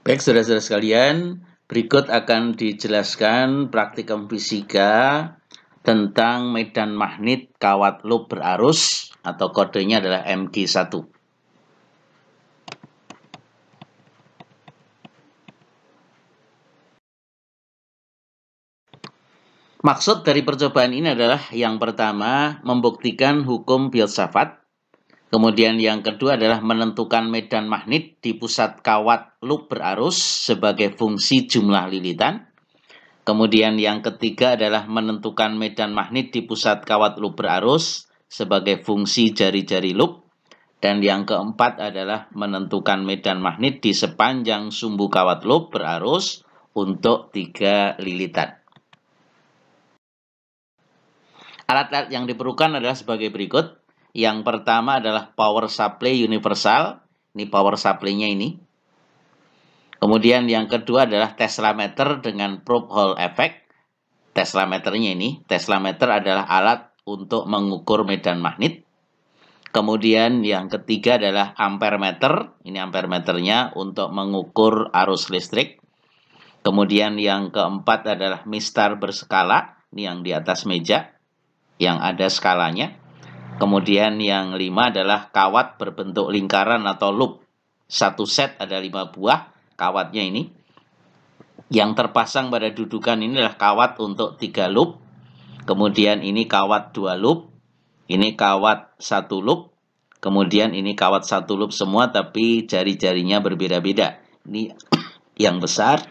Baik, saudara-saudara sekalian, berikut akan dijelaskan praktikum fisika tentang medan magnet kawat loop berarus atau kodenya adalah Mg1. Maksud dari percobaan ini adalah yang pertama, membuktikan hukum filsafat. Kemudian yang kedua adalah menentukan medan magnet di pusat kawat loop berarus sebagai fungsi jumlah lilitan. Kemudian yang ketiga adalah menentukan medan magnet di pusat kawat loop berarus sebagai fungsi jari-jari loop. Dan yang keempat adalah menentukan medan magnet di sepanjang sumbu kawat loop berarus untuk 3 lilitan. Alat-alat yang diperlukan adalah sebagai berikut. Yang pertama adalah power supply universal. Ini power supply-nya ini. Kemudian yang kedua adalah teslameter dengan probe hole effect. Teslameternya ini. Teslameter adalah alat untuk mengukur medan magnet. Kemudian yang ketiga adalah ampermeter. Ini ampermeternya untuk mengukur arus listrik. Kemudian yang keempat adalah mistar berskala. Ini yang di atas meja, yang ada skalanya. Kemudian yang 5 adalah kawat berbentuk lingkaran atau loop. Satu set ada 5 buah kawatnya ini. Yang terpasang pada dudukan ini adalah kawat untuk 3 loop. Kemudian ini kawat 2 loop. Ini kawat 1 loop. Kemudian ini kawat 1 loop semua tapi jari-jarinya berbeda-beda. Ini yang besar,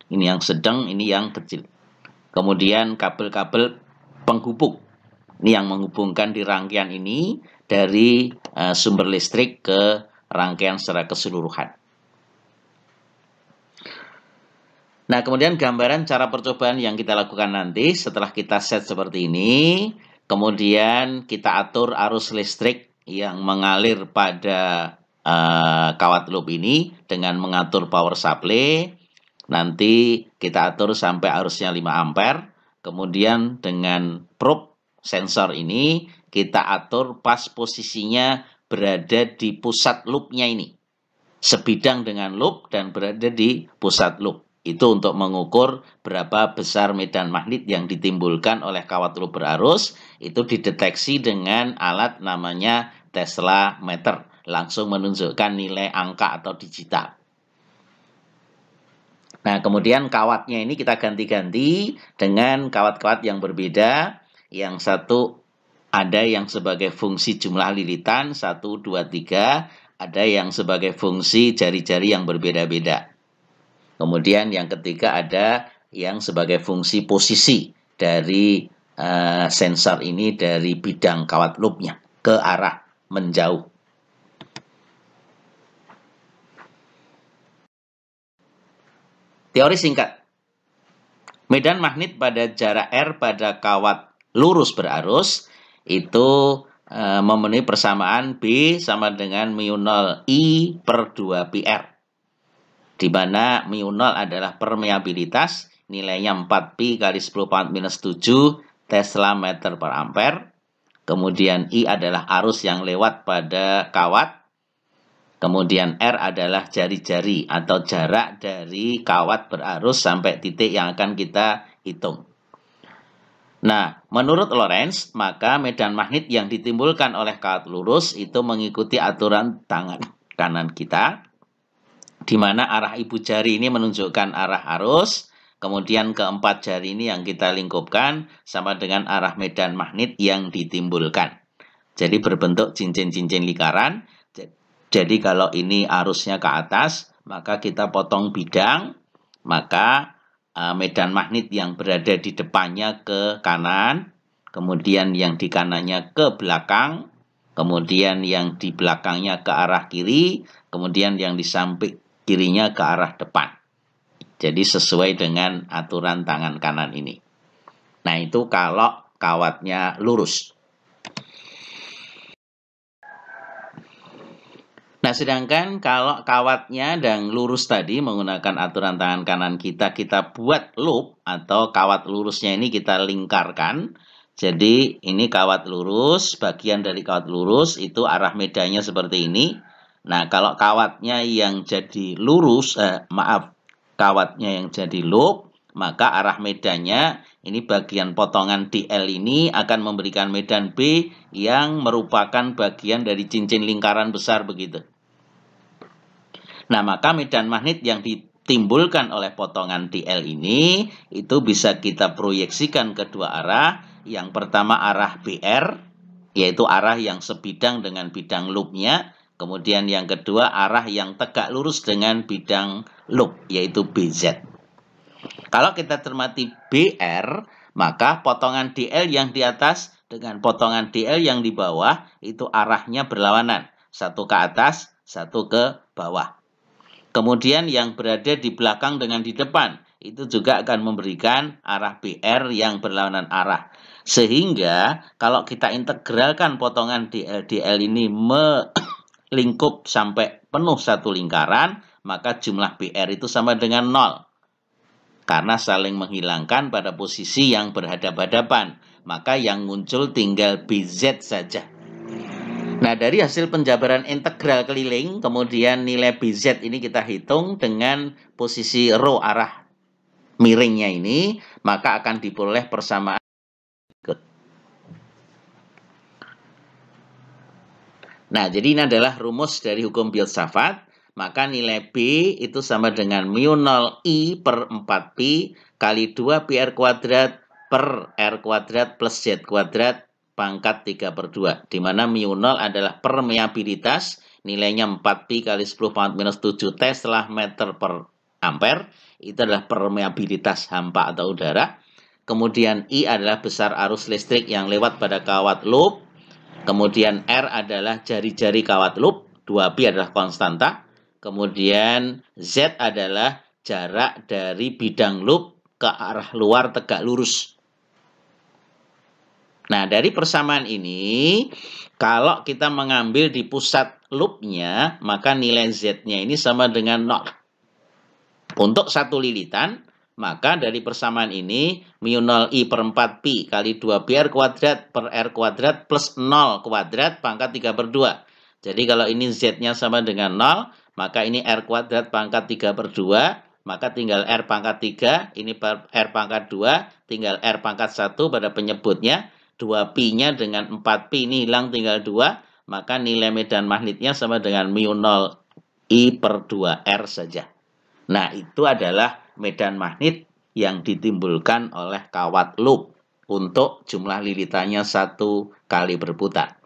ini yang sedang, ini yang kecil. Kemudian kabel-kabel penghubung. Ini yang menghubungkan di rangkaian ini dari sumber listrik ke rangkaian secara keseluruhan. Nah, kemudian gambaran cara percobaan yang kita lakukan nanti setelah kita set seperti ini. Kemudian kita atur arus listrik yang mengalir pada kawat loop ini dengan mengatur power supply. Nanti kita atur sampai arusnya 5 ampere. Kemudian dengan probe sensor ini kita atur pas posisinya berada di pusat loopnya ini. Sebidang dengan loop dan berada di pusat loop. Itu untuk mengukur berapa besar medan magnet yang ditimbulkan oleh kawat loop berarus. Itu dideteksi dengan alat namanya teslameter. Langsung menunjukkan nilai angka atau digital. Nah, kemudian kawatnya ini kita ganti-ganti dengan kawat-kawat yang berbeda. Yang satu ada yang sebagai fungsi jumlah lilitan, 1, 2, 3. Ada yang sebagai fungsi jari-jari yang berbeda-beda. Kemudian yang ketiga ada yang sebagai fungsi posisi dari sensor ini dari bidang kawat loopnya ke arah menjauh. Teori singkat. Medan magnet pada jarak R pada kawat lurus berarus itu memenuhi persamaan B sama dengan mu0 I per 2 PR. Di mana mu0 adalah permeabilitas, nilainya 4pi kali 10 power minus 7 Tesla meter per ampere. Kemudian I adalah arus yang lewat pada kawat. Kemudian R adalah jari-jari atau jarak dari kawat berarus sampai titik yang akan kita hitung. Nah, menurut Lorentz, maka medan magnet yang ditimbulkan oleh kawat lurus itu mengikuti aturan tangan kanan kita, di mana arah ibu jari ini menunjukkan arah arus, kemudian keempat jari ini yang kita lingkupkan sama dengan arah medan magnet yang ditimbulkan. Jadi berbentuk cincin-cincin lingkaran. Jadi kalau ini arusnya ke atas, maka kita potong bidang, maka medan magnet yang berada di depannya ke kanan, kemudian yang di kanannya ke belakang, kemudian yang di belakangnya ke arah kiri, kemudian yang di samping kirinya ke arah depan. Jadi sesuai dengan aturan tangan kanan ini. Nah, itu kalau kawatnya lurus. Nah, sedangkan kalau kawatnya dan lurus tadi menggunakan aturan tangan kanan kita buat loop atau kawat lurusnya ini kita lingkarkan. Jadi ini kawat lurus, bagian dari kawat lurus itu arah medannya seperti ini. Nah, kalau kawatnya yang jadi lurus, kawatnya yang jadi loop, maka arah medannya, ini bagian potongan DL ini akan memberikan medan B yang merupakan bagian dari cincin lingkaran besar begitu. Nah, maka medan magnet yang ditimbulkan oleh potongan DL ini itu bisa kita proyeksikan ke dua arah. Yang pertama arah BR, yaitu arah yang sebidang dengan bidang loopnya. Kemudian yang kedua arah yang tegak lurus dengan bidang loop, yaitu BZ. Kalau kita cermati BR, maka potongan DL yang di atas dengan potongan DL yang di bawah itu arahnya berlawanan. Satu ke atas, satu ke bawah. Kemudian yang berada di belakang dengan di depan itu juga akan memberikan arah BR yang berlawanan arah. Sehingga kalau kita integralkan potongan DL ini melingkup sampai penuh satu lingkaran, maka jumlah BR itu sama dengan 0. Karena saling menghilangkan pada posisi yang berhadapan-hadapan, maka yang muncul tinggal BZ saja. Nah, dari hasil penjabaran integral keliling, kemudian nilai BZ ini kita hitung dengan posisi rho arah miringnya ini, maka akan diperoleh persamaan berikut. Nah, jadi ini adalah rumus dari hukum Biot-Savart. Maka nilai B itu sama dengan mu 0 I per 4pi kali 2 PR kuadrat per R kuadrat plus Z kuadrat pangkat 3/2. Di mana mu 0 adalah permeabilitas, nilainya 4pi kali 10 pangkat minus 7 Tesla meter per ampere. Itu adalah permeabilitas hampa atau udara. Kemudian I adalah besar arus listrik yang lewat pada kawat loop. Kemudian R adalah jari-jari kawat loop, 2pi adalah konstanta. Kemudian Z adalah jarak dari bidang loop ke arah luar tegak lurus. Nah, dari persamaan ini, kalau kita mengambil di pusat loopnya, maka nilai Z-nya ini sama dengan 0. Untuk satu lilitan, maka dari persamaan ini, mu 0 I per 4pi kali 2 PR kuadrat per R kuadrat plus 0 kuadrat pangkat 3/2. Jadi kalau ini Z-nya sama dengan 0, maka ini R kuadrat pangkat 3/2, maka tinggal R pangkat 3, ini R pangkat 2, tinggal R pangkat 1 pada penyebutnya, 2pi-nya dengan 4pi ini hilang tinggal 2, maka nilai medan magnetnya sama dengan mu 0 I per 2R saja. Nah, itu adalah medan magnet yang ditimbulkan oleh kawat loop untuk jumlah lilitannya 1 kali berputar.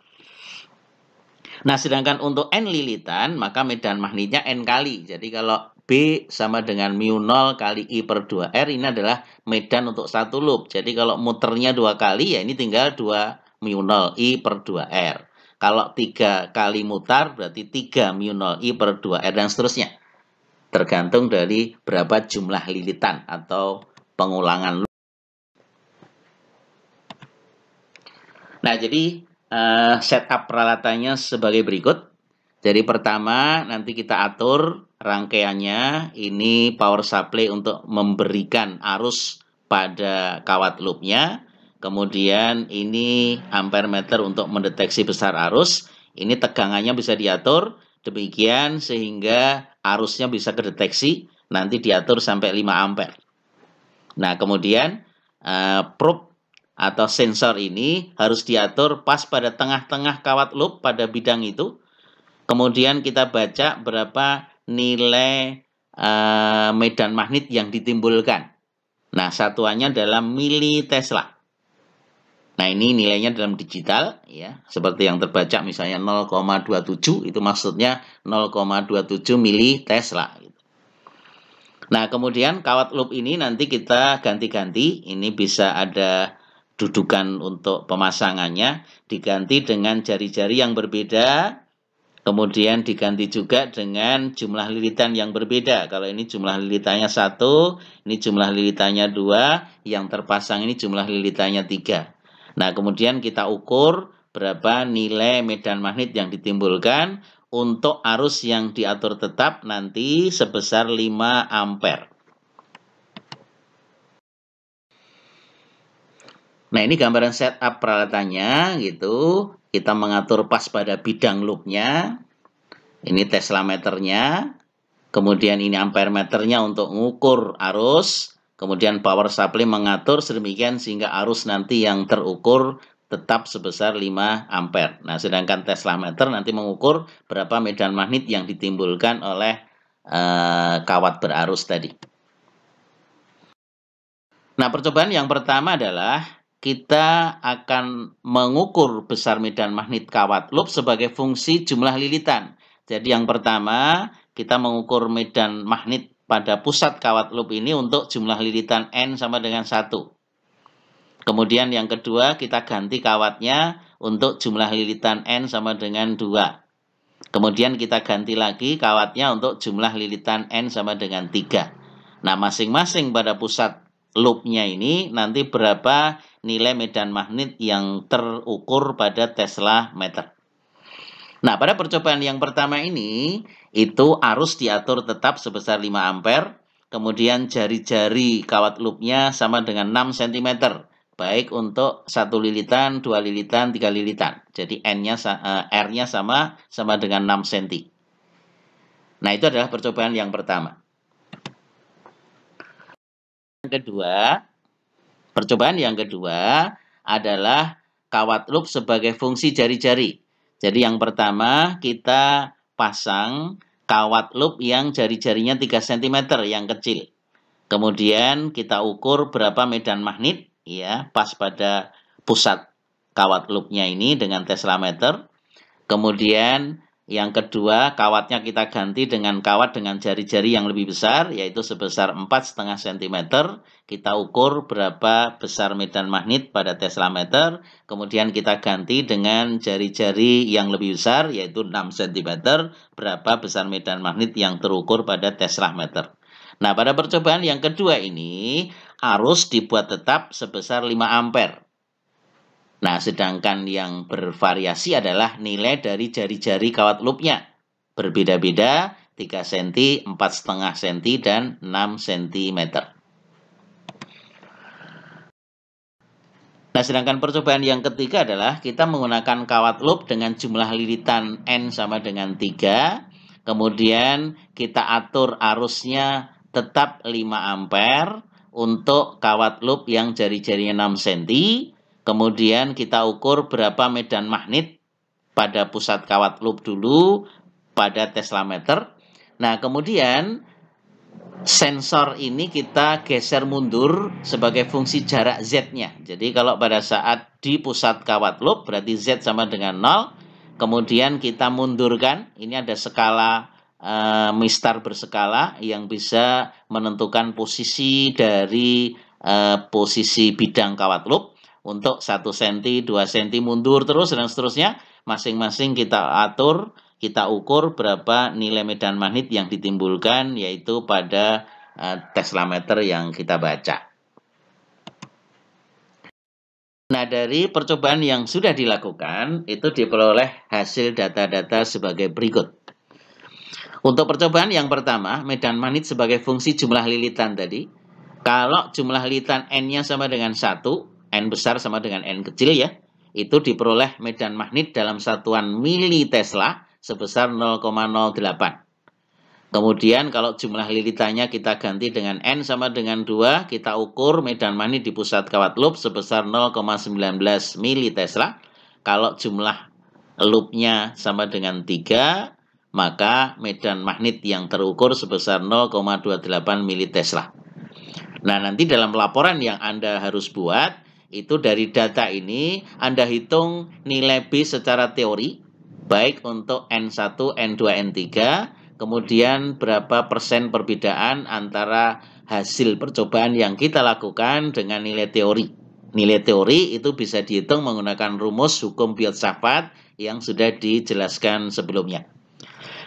Nah, sedangkan untuk N lilitan, maka medan magnetnya N kali. Jadi kalau B sama dengan mu 0 kali I per 2R, ini adalah medan untuk satu loop. Jadi kalau muternya 2 kali, ya ini tinggal 2 mu 0 I per 2R. Kalau 3 kali mutar, berarti 3 mu 0 I per 2R, dan seterusnya. Tergantung dari berapa jumlah lilitan atau pengulangan loop. Nah, jadi setup peralatannya sebagai berikut. Jadi pertama nanti kita atur rangkaiannya, ini power supply untuk memberikan arus pada kawat loopnya. Kemudian ini ampere meter untuk mendeteksi besar arus. Ini tegangannya bisa diatur demikian sehingga arusnya bisa kedeteksi, nanti diatur sampai 5 ampere. Nah, kemudian probe atau sensor ini harus diatur pas pada tengah-tengah kawat loop pada bidang itu. Kemudian kita baca berapa nilai medan magnet yang ditimbulkan. Nah, satuannya dalam mili Tesla. Nah, ini nilainya dalam digital, ya, seperti yang terbaca misalnya 0,27, itu maksudnya 0,27 mili Tesla. Nah, kemudian kawat loop ini nanti kita ganti-ganti. Ini bisa ada dudukan untuk pemasangannya, diganti dengan jari-jari yang berbeda. Kemudian diganti juga dengan jumlah lilitan yang berbeda. Kalau ini jumlah lilitannya 1, ini jumlah lilitannya 2, yang terpasang ini jumlah lilitannya 3. Nah, kemudian kita ukur berapa nilai medan magnet yang ditimbulkan untuk arus yang diatur tetap nanti sebesar 5 ampere. Nah, ini gambaran setup peralatannya gitu. Kita mengatur pas pada bidang loopnya. Ini Tesla meternya, kemudian ini ampere meternya untuk mengukur arus, kemudian power supply mengatur sedemikian sehingga arus nanti yang terukur tetap sebesar 5 ampere. Nah, sedangkan Tesla meter nanti mengukur berapa medan magnet yang ditimbulkan oleh kawat berarus tadi. Nah, percobaan yang pertama adalah kita akan mengukur besar medan magnet kawat loop sebagai fungsi jumlah lilitan. Jadi yang pertama, kita mengukur medan magnet pada pusat kawat loop ini untuk jumlah lilitan N sama dengan 1. Kemudian yang kedua, kita ganti kawatnya untuk jumlah lilitan N sama dengan 2. Kemudian kita ganti lagi kawatnya untuk jumlah lilitan N sama dengan 3. Nah, masing-masing pada pusat loopnya ini nanti berapa nilai medan magnet yang terukur pada Tesla meter. Nah, pada percobaan yang pertama ini, itu arus diatur tetap sebesar 5 ampere, kemudian jari-jari kawat loopnya sama dengan 6 cm, baik untuk 1 lilitan, 2 lilitan, 3 lilitan. Jadi R-nya sama dengan 6 cm. Nah, itu adalah percobaan yang pertama. Percobaan yang kedua adalah kawat loop sebagai fungsi jari-jari. Jadi yang pertama kita pasang kawat loop yang jari-jarinya 3 cm yang kecil. Kemudian kita ukur berapa medan magnet ya pas pada pusat kawat loopnya ini dengan Tesla meter. Kemudian yang kedua, kawatnya kita ganti dengan kawat dengan jari-jari yang lebih besar, yaitu sebesar 4,5 cm. Kita ukur berapa besar medan magnet pada Tesla meter. Kemudian kita ganti dengan jari-jari yang lebih besar, yaitu 6 cm. Berapa besar medan magnet yang terukur pada Tesla meter. Nah, pada percobaan yang kedua ini, arus dibuat tetap sebesar 5 ampere. Nah, sedangkan yang bervariasi adalah nilai dari jari-jari kawat loopnya. Berbeda-beda 3 cm, 4,5 cm, dan 6 cm. Nah, sedangkan percobaan yang ketiga adalah kita menggunakan kawat loop dengan jumlah lilitan N sama dengan 3. Kemudian kita atur arusnya tetap 5 ampere untuk kawat loop yang jari-jarinya 6 cm. Kemudian kita ukur berapa medan magnet pada pusat kawat loop dulu pada Tesla meter. Nah, kemudian sensor ini kita geser mundur sebagai fungsi jarak Z-nya. Jadi kalau pada saat di pusat kawat loop berarti Z sama dengan 0. Kemudian kita mundurkan, ini ada skala mistar berskala yang bisa menentukan posisi dari posisi bidang kawat loop. Untuk 1 cm, 2 cm mundur terus dan seterusnya. Masing-masing kita atur, kita ukur berapa nilai medan magnet yang ditimbulkan yaitu pada Tesla meter yang kita baca. Nah, dari percobaan yang sudah dilakukan itu diperoleh hasil data-data sebagai berikut. Untuk percobaan yang pertama, medan magnet sebagai fungsi jumlah lilitan tadi. Kalau jumlah lilitan N-nya sama dengan 1, N besar sama dengan N kecil ya, itu diperoleh medan magnet dalam satuan mili Tesla sebesar 0,08. Kemudian kalau jumlah lilitannya kita ganti dengan N sama dengan 2, kita ukur medan magnet di pusat kawat loop sebesar 0,19 mili Tesla. Kalau jumlah loopnya sama dengan 3, maka medan magnet yang terukur sebesar 0,28 mili Tesla. Nah, nanti dalam laporan yang Anda harus buat, itu dari data ini Anda hitung nilai B secara teori, baik untuk N1, N2, N3, kemudian berapa persen perbedaan antara hasil percobaan yang kita lakukan dengan nilai teori. Nilai teori itu bisa dihitung menggunakan rumus hukum Biot-Savart yang sudah dijelaskan sebelumnya.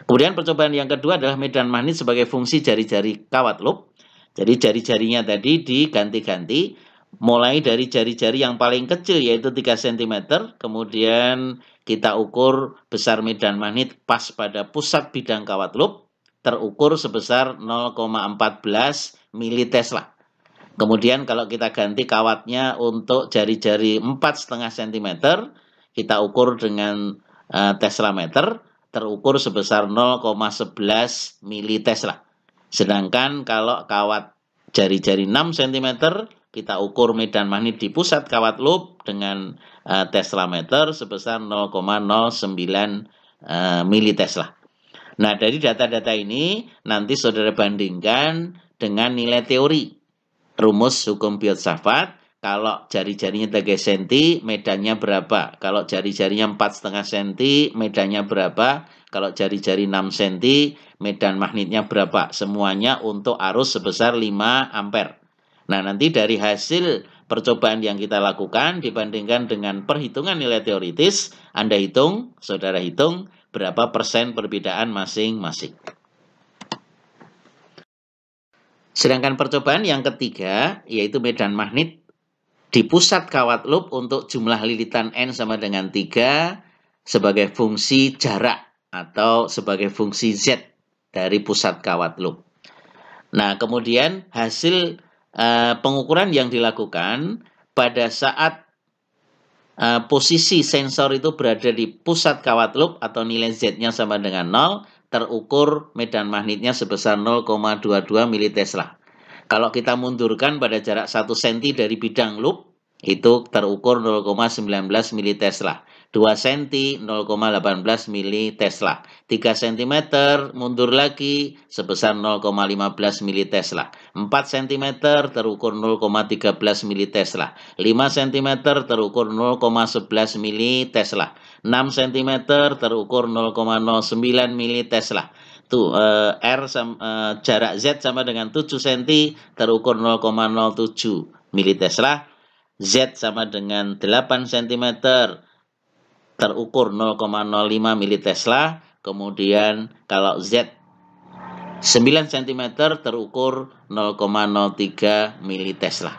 Kemudian percobaan yang kedua adalah medan magnet sebagai fungsi jari-jari kawat loop. Jadi jari-jarinya tadi diganti-ganti, mulai dari jari-jari yang paling kecil yaitu 3 cm, kemudian kita ukur besar medan magnet pas pada pusat bidang kawat loop, terukur sebesar 0,14 mili Tesla. Kemudian kalau kita ganti kawatnya untuk jari-jari 4,5 cm, kita ukur dengan Tesla meter, terukur sebesar 0,11 militesla. Sedangkan kalau kawat jari-jari 6 cm, kita ukur medan magnet di pusat kawat loop dengan teslameter sebesar 0,09 militesla. Nah, dari data-data ini nanti saudara bandingkan dengan nilai teori rumus hukum Biot-Savart. Kalau jari-jarinya 3 cm, medannya berapa? Kalau jari-jarinya 4,5 cm, medannya berapa? Kalau jari-jari 6 cm, medan magnetnya berapa? Semuanya untuk arus sebesar 5 ampere. Nah, nanti dari hasil percobaan yang kita lakukan dibandingkan dengan perhitungan nilai teoritis, Anda hitung, saudara hitung, berapa persen perbedaan masing-masing. Sedangkan percobaan yang ketiga, yaitu medan magnet di pusat kawat loop untuk jumlah lilitan N sama dengan 3 sebagai fungsi jarak atau sebagai fungsi Z dari pusat kawat loop. Nah, kemudian hasil pengukuran yang dilakukan pada saat posisi sensor itu berada di pusat kawat loop atau nilai Z-nya sama dengan 0, terukur medan magnetnya sebesar 0,22 militesla. Kalau kita mundurkan pada jarak 1 cm dari bidang loop, itu terukur 0,19 militesla. 2 cm 0,18 militesla. 3 cm mundur lagi sebesar 0,15 militesla. 4 cm terukur 0,13 militesla. 5 cm terukur 0,11 militesla. 6 cm terukur 0,09 militesla. Tuh, jarak Z sama dengan 7 cm terukur 0,07 militesla. Z sama dengan 8 cm terukur 0,05 militesla. Kemudian kalau Z 9 cm terukur 0,03 militesla.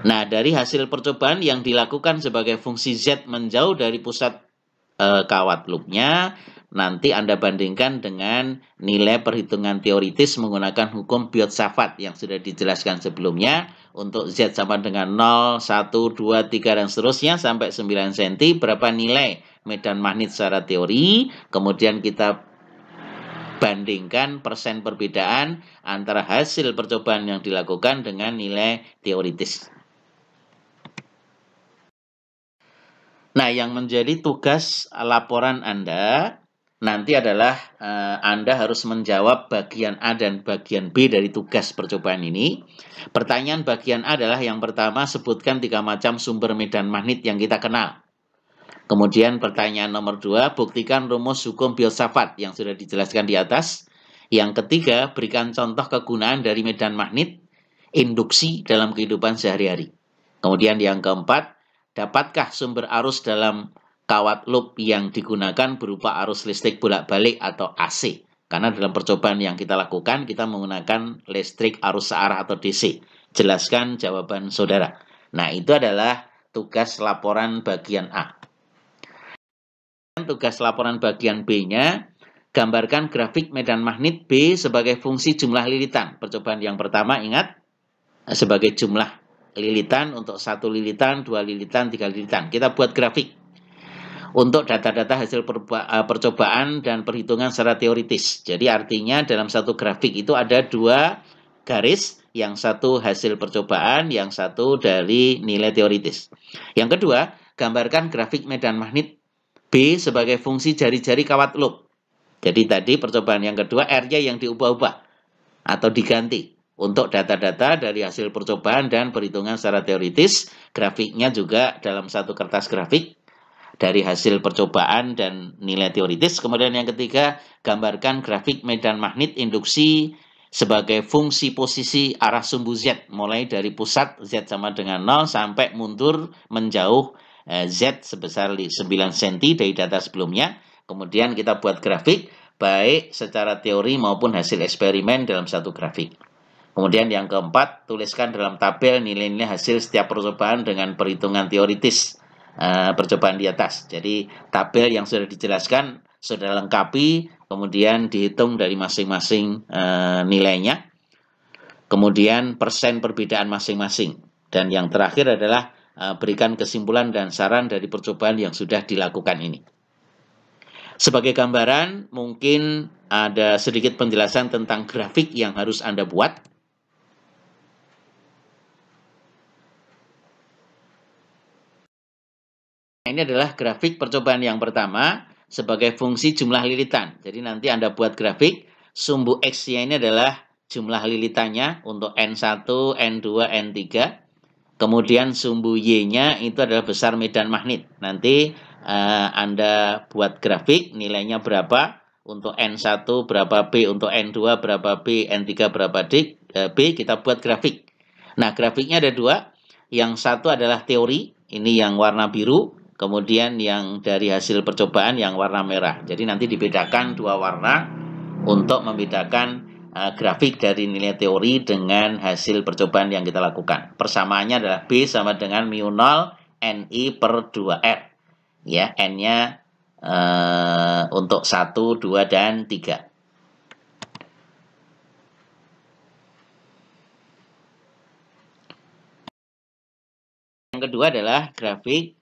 Nah, dari hasil percobaan yang dilakukan sebagai fungsi Z menjauh dari pusat kawat loopnya, nanti Anda bandingkan dengan nilai perhitungan teoritis menggunakan hukum Biot-Savart yang sudah dijelaskan sebelumnya. Untuk Z sama dengan 0, 1, 2, 3, dan seterusnya sampai 9 cm, berapa nilai medan magnet secara teori. Kemudian kita bandingkan persen perbedaan antara hasil percobaan yang dilakukan dengan nilai teoritis. Nah, yang menjadi tugas laporan Anda nanti adalah Anda harus menjawab bagian A dan bagian B dari tugas percobaan ini. Pertanyaan bagian A adalah yang pertama, sebutkan 3 macam sumber medan magnet yang kita kenal. Kemudian pertanyaan nomor 2, buktikan rumus hukum Biot-Savart yang sudah dijelaskan di atas. Yang ketiga, berikan contoh kegunaan dari medan magnet induksi dalam kehidupan sehari-hari. Kemudian yang keempat, dapatkah sumber arus dalam kawat loop yang digunakan berupa arus listrik bolak-balik atau AC? Karena dalam percobaan yang kita lakukan, kita menggunakan listrik arus searah atau DC. Jelaskan jawaban saudara. Nah, itu adalah tugas laporan bagian A. Tugas laporan bagian B-nya, gambarkan grafik medan magnet B sebagai fungsi jumlah lilitan. Percobaan yang pertama, ingat, sebagai jumlah lilitan untuk 1 lilitan, 2 lilitan, 3 lilitan. Kita buat grafik untuk data-data hasil percobaan dan perhitungan secara teoritis. Jadi artinya dalam satu grafik itu ada 2 garis, yang satu hasil percobaan, yang satu dari nilai teoritis. Yang kedua, gambarkan grafik medan magnet B sebagai fungsi jari-jari kawat loop. Jadi tadi percobaan yang kedua, R-nya yang diubah-ubah atau diganti. Untuk data-data dari hasil percobaan dan perhitungan secara teoritis, grafiknya juga dalam satu kertas grafik dari hasil percobaan dan nilai teoritis. Kemudian yang ketiga, gambarkan grafik medan magnet induksi sebagai fungsi posisi arah sumbu Z, mulai dari pusat Z sama dengan 0 sampai mundur menjauh Z sebesar 9 cm dari data sebelumnya. Kemudian kita buat grafik, baik secara teori maupun hasil eksperimen dalam satu grafik. Kemudian yang keempat, tuliskan dalam tabel nilai-nilai hasil setiap percobaan dengan perhitungan teoritis percobaan di atas. Jadi tabel yang sudah dijelaskan sudah lengkapi, kemudian dihitung dari masing-masing nilainya. Kemudian persen perbedaan masing-masing. Dan yang terakhir adalah berikan kesimpulan dan saran dari percobaan yang sudah dilakukan ini. Sebagai gambaran, mungkin ada sedikit penjelasan tentang grafik yang harus Anda buat. Ini adalah grafik percobaan yang pertama sebagai fungsi jumlah lilitan. Jadi nanti Anda buat grafik, sumbu X-nya ini adalah jumlah lilitannya untuk N1, N2, N3. Kemudian sumbu Y-nya itu adalah besar medan magnet. Nanti Anda buat grafik, nilainya berapa, untuk N1 berapa B, untuk N2 berapa B, N3 berapa B, kita buat grafik. Nah, grafiknya ada dua. Yang satu adalah teori, ini yang warna biru. Kemudian yang dari hasil percobaan yang warna merah. Jadi nanti dibedakan dua warna untuk membedakan grafik dari nilai teori dengan hasil percobaan yang kita lakukan. Persamaannya adalah B sama dengan mu 0 NI per 2R. Ya, N-nya untuk 1, 2, dan 3. Yang kedua adalah grafik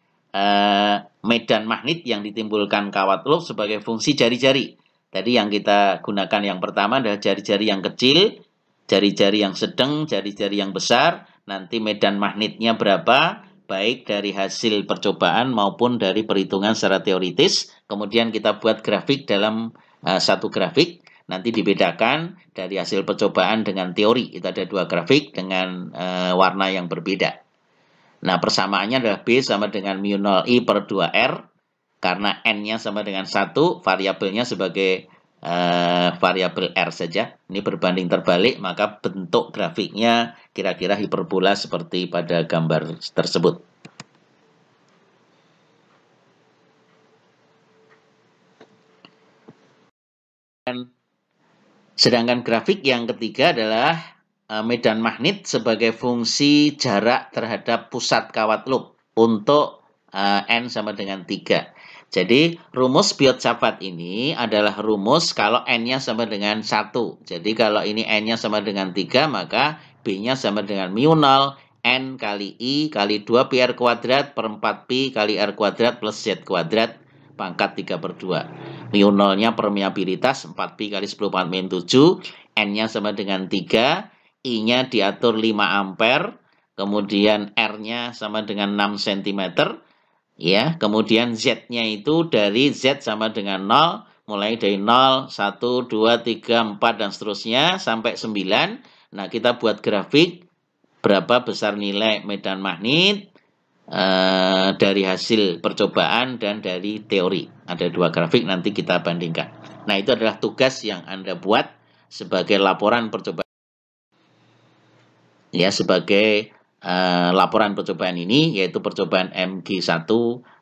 medan magnet yang ditimbulkan kawat loop sebagai fungsi jari-jari. Tadi yang kita gunakan yang pertama adalah jari-jari yang kecil, jari-jari yang sedang, jari-jari yang besar. Nanti medan magnetnya berapa, baik dari hasil percobaan maupun dari perhitungan secara teoritis. Kemudian kita buat grafik dalam satu grafik. Nanti dibedakan dari hasil percobaan dengan teori. Itu ada dua grafik dengan warna yang berbeda. Nah, persamaannya adalah B sama dengan mu 0 I per 2R. Karena N-nya sama dengan 1, variabelnya sebagai variabel R saja. Ini berbanding terbalik, maka bentuk grafiknya kira-kira hiperbola seperti pada gambar tersebut. Sedangkan grafik yang ketiga adalah medan magnet sebagai fungsi jarak terhadap pusat kawat loop untuk N sama dengan 3. Jadi rumus Biot-Savart ini adalah rumus kalau N-nya sama dengan 1. Jadi kalau ini N-nya sama dengan 3, maka B-nya sama dengan mu 0 N kali I kali 2 pi R kuadrat per 4 pi kali R kuadrat plus Z kuadrat pangkat 3 per 2. Mu 0-nya permeabilitas 4 pi kali 10 pangkat min 7. N-nya sama dengan 3. I-nya diatur 5 ampere. Kemudian R-nya sama dengan 6 cm. Ya, kemudian Z-nya itu dari Z sama dengan 0, mulai dari 0, 1, 2, 3, 4, dan seterusnya sampai 9. Nah, kita buat grafik berapa besar nilai medan magnet dari hasil percobaan dan dari teori. Ada dua grafik, nanti kita bandingkan. Nah, itu adalah tugas yang Anda buat sebagai laporan percobaan. Ya, sebagai laporan percobaan ini, yaitu percobaan MG1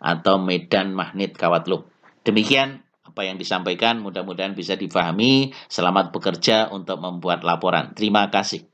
atau medan magnet kawat loop. Demikian apa yang disampaikan, mudah-mudahan bisa difahami. Selamat bekerja untuk membuat laporan. Terima kasih.